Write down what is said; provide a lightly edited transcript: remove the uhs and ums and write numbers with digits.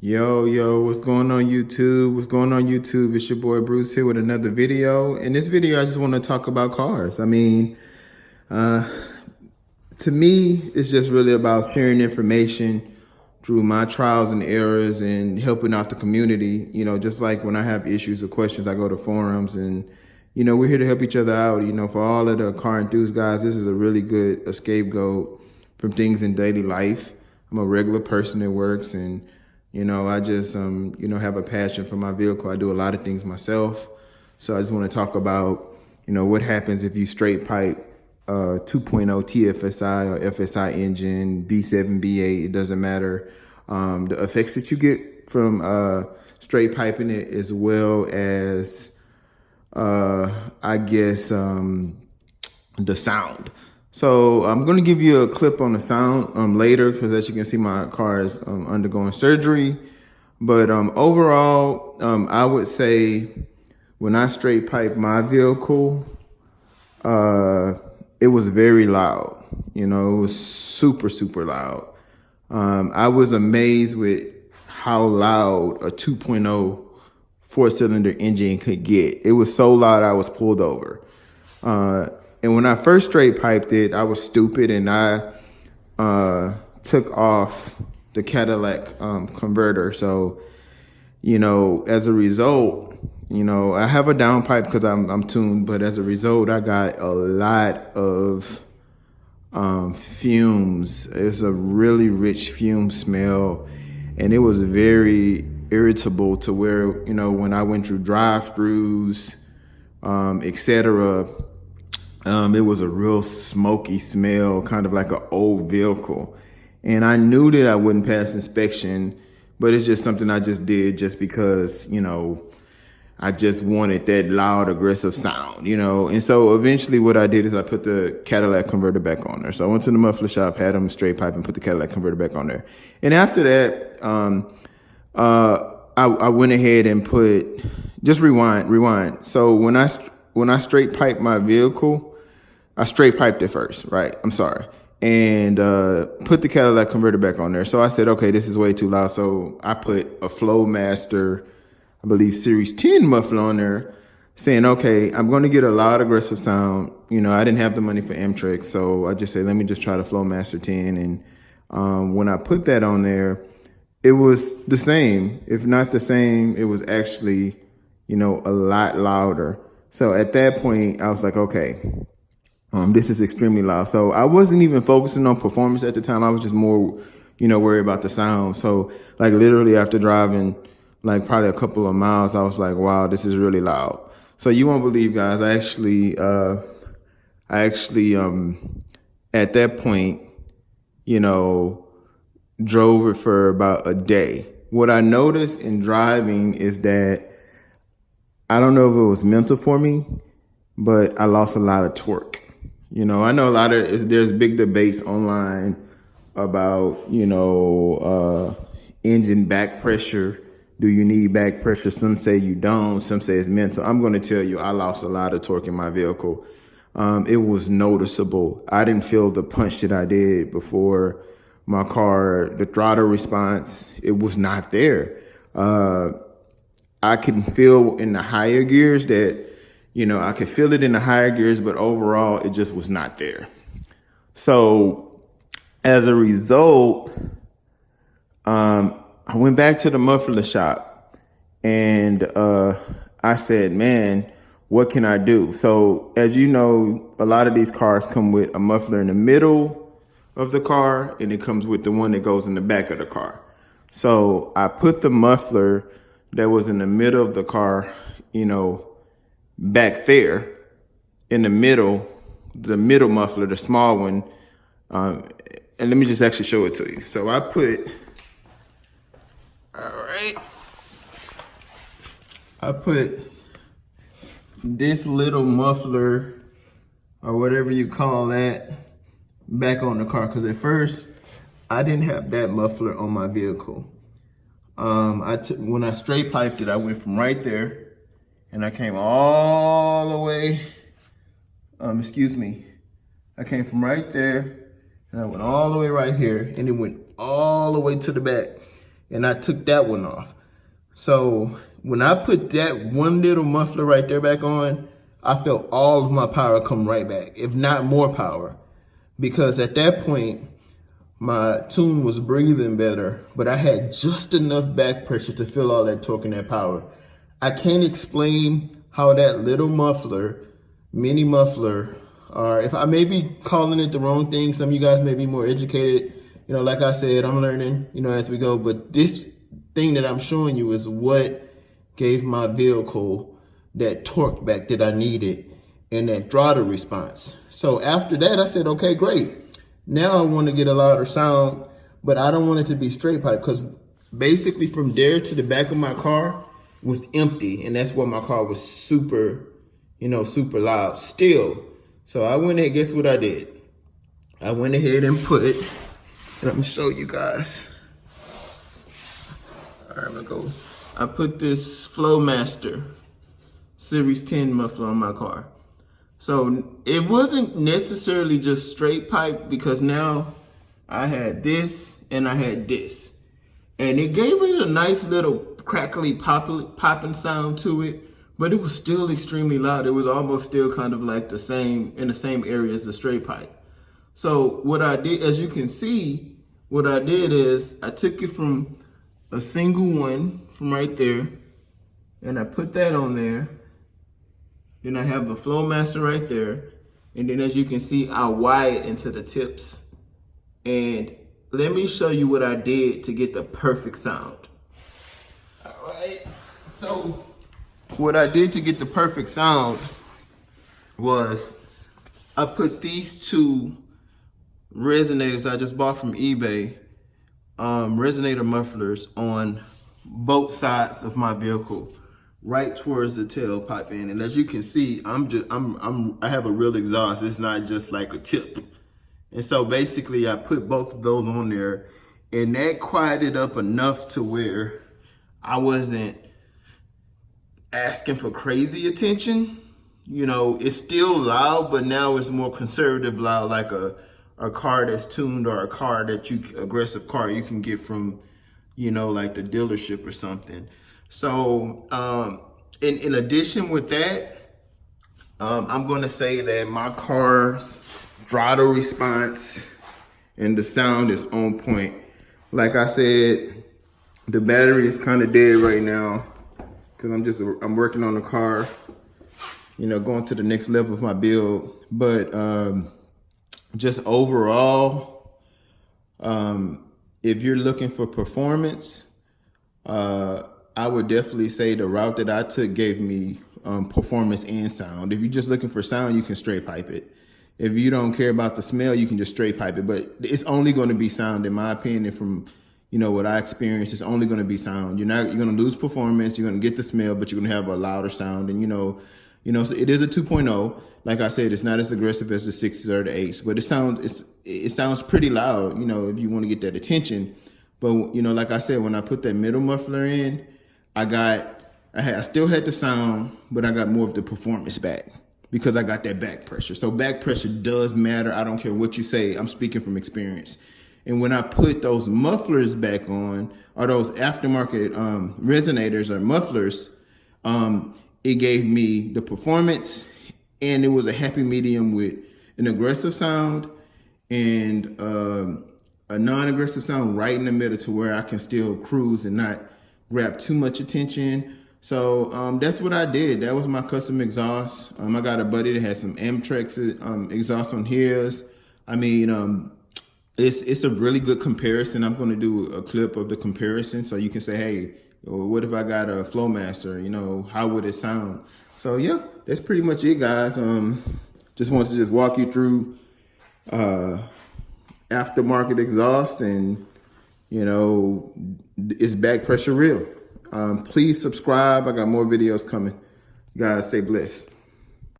Yo, what's going on YouTube? What's going on YouTube? It's your boy Bruce here with another video. In this video, I just want to talk about cars. Uh, to me, it's just really about sharing information through my trials and errors and helping out the community. You know, just like when I have issues or questions, I go to forums and, we're here to help each other out. For all of the car enthusiasts guys, this is a really good scapegoat from things in daily life. I'm a regular person that works and I just, have a passion for my vehicle. I do a lot of things myself. So I just want to talk about, what happens if you straight pipe 2.0 TFSI or FSI engine, B7, B8, it doesn't matter. The effects that you get from straight piping it, as well as, the sound. So I'm going to give you a clip on the sound later, because as you can see, my car is undergoing surgery. But overall, I would say when I straight pipe my vehicle, it was very loud. It was super, super loud. I was amazed with how loud a 2.0 four-cylinder engine could get. It was so loud I was pulled over. And when I first straight piped it, I was stupid and I took off the Cadillac converter. So, as a result, I have a downpipe because I'm tuned, but as a result, I got a lot of fumes. It's a really rich fume smell, and it was very irritable to where, when I went through drive-throughs, etc., it was a real smoky smell, kind of like an old vehicle. And I knew that I wouldn't pass inspection, but it's just something I just did just because, I just wanted that loud, aggressive sound, And so eventually what I did is I put the Cadillac converter back on there. So I went to the muffler shop, had them straight pipe and put the Cadillac converter back on there. And after that, I went ahead and just rewind. So when I straight piped my vehicle, I straight piped it first, right? I'm sorry. And put the Cadillac converter back on there. So I said, okay, this is way too loud. So I put a Flowmaster, I believe Series 10 muffler on there, saying, okay, I'm going to get a loud, aggressive sound. I didn't have the money for Amtrak. So I just said, let me just try the Flowmaster 10. And when I put that on there, it was the same. If not the same, it was actually, a lot louder. So at that point, I was like, okay, this is extremely loud. So I wasn't even focusing on performance at the time. I was just more, worried about the sound. So like literally after driving like probably a couple of miles, I was like, wow, this is really loud. So you won't believe, guys, I actually at that point, drove it for about a day. What I noticed in driving is that I don't know if it was mental for me, but I lost a lot of torque. I know there's big debates online about, engine back pressure. Do you need back pressure? Some say you don't. Some say it's mental. I'm going to tell you, I lost a lot of torque in my vehicle. It was noticeable. I didn't feel the punch that I did before. My car, the throttle response, it was not there. I can feel in the higher gears that, I could feel it in the higher gears, but overall, it just was not there. So as a result, I went back to the muffler shop and I said, man, what can I do? So as you know, a lot of these cars come with a muffler in the middle of the car, and it comes with the one that goes in the back of the car. So I put the muffler that was in the middle of the car, back there in the middle muffler, the small one. And let me just actually show it to you. So I put this little muffler or whatever you call that back on the car, because at first I didn't have that muffler on my vehicle. When I straight piped it, I went from right there and I came all the way, I came from right there and I went all the way right here, and it went all the way to the back. and I took that one off. So when I put that one little muffler right there back on, I felt all of my power come right back, if not more power. Because at that point, my tune was breathing better, but I had just enough back pressure to feel all that torque and that power. I can't explain how that little muffler, mini muffler, or if I may be calling it the wrong thing, some of you guys may be more educated. You know, like I said, I'm learning, you know, as we go, but this thing that I'm showing you is what gave my vehicle that torque back that I needed and that throttle response. So after that, I said, okay, great. Now I want to get a louder sound, but I don't want it to be straight pipe, because basically from there to the back of my car was empty. And that's why my car was super, you know, super loud still. So I went ahead, guess what I did? I went ahead and put, let me show you guys. All right, I'm gonna go. I put this Flowmaster Series 10 muffler on my car. So it wasn't necessarily just straight pipe, because now I had this and I had this. And it gave it a nice little crackly popping sound to it, but it was still extremely loud. It was almost still kind of like the same, in the same area as the straight pipe. So what I did, as you can see, what I did is I took it from a single one from right there, and I put that on there. Then I have the Flowmaster right there. And then as you can see, I wire it into the tips. And let me show you what I did to get the perfect sound. All right, so what I did to get the perfect sound was I put these two resonators I just bought from eBay, resonator mufflers, on both sides of my vehicle, right towards the tailpipe end. And as you can see, I have a real exhaust. It's not just like a tip. And so basically I put both of those on there, and that quieted up enough to where I wasn't asking for crazy attention. You know, it's still loud, but now it's more conservative loud, like a car that's tuned, or a car that aggressive car you can get from, you know, like the dealership or something. So in addition with that, I'm gonna say that my car's throttle response and the sound is on point. Like I said, the battery is kind of dead right now, because I'm working on the car, you know, going to the next level of my build. But just overall, if you're looking for performance, I would definitely say the route that I took gave me performance and sound. If you're just looking for sound, you can straight pipe it. If you don't care about the smell, you can just straight pipe it. But it's only going to be sound, in my opinion. From, you know, what I experienced, it's only going to be sound. You're going to lose performance. You're going to get the smell, but you're going to have a louder sound. And so it is a 2.0. Like I said, it's not as aggressive as the 6s or the 8s, but it sounds pretty loud, you know, if you want to get that attention. But, you know, like I said, when I put that middle muffler in, I still had the sound, but I got more of the performance back, because I got that back pressure. So back pressure does matter. I don't care what you say. I'm speaking from experience. And when I put those mufflers back on, or those aftermarket resonators or mufflers, it gave me the performance, and it was a happy medium with an aggressive sound and a non-aggressive sound right in the middle, to where I can still cruise and not grab too much attention. So that's what I did. That was my custom exhaust. I got a buddy that had some Amtrex exhaust on his. I mean, it's a really good comparison. I'm going to do a clip of the comparison, so you can say, hey, what if I got a Flowmaster? You know, how would it sound? So yeah, that's pretty much it, guys. Just wanted to walk you through aftermarket exhaust, and you know, is back pressure real? Please subscribe. I got more videos coming. Guys, stay blessed.